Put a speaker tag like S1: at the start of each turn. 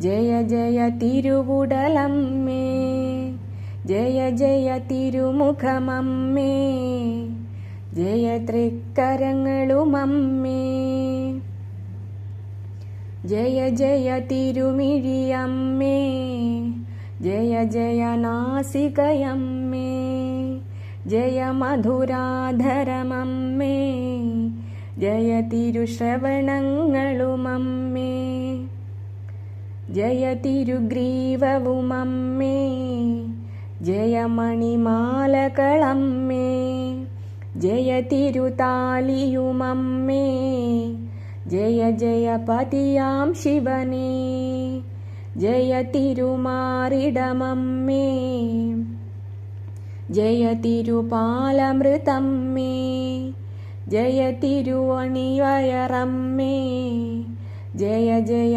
S1: Jaya Jaya തിരുവുടലമ്മേ, Jaya Jaya തിരുമുഖമമ്മേ, Jaya തൃക്കരങ്ങളുമമ്മേ. Jaya Jaya തിരുമിഴിയമ്മേ, Jaya Jaya നാസികയമ്മേ, Jaya മധുരാധരമമ്മേ, Jaya തിരുശ്രവണങ്ങളുമമ്മേ. Jaya തിരുഗ്രീവവുമമ്മേ, Jaya മണിമാലകളമ്മേ, Jaya തിരുതാലിയുമമ്മേ, Jaya Jaya പതിയാം ശിവനേ, Jaya തിരുമാറിടമമ്മേ, Jaya തിരുപാലമൃതമ്മേ, Jaya തിരുവണിവയറമ്മേ, Jaya Jaya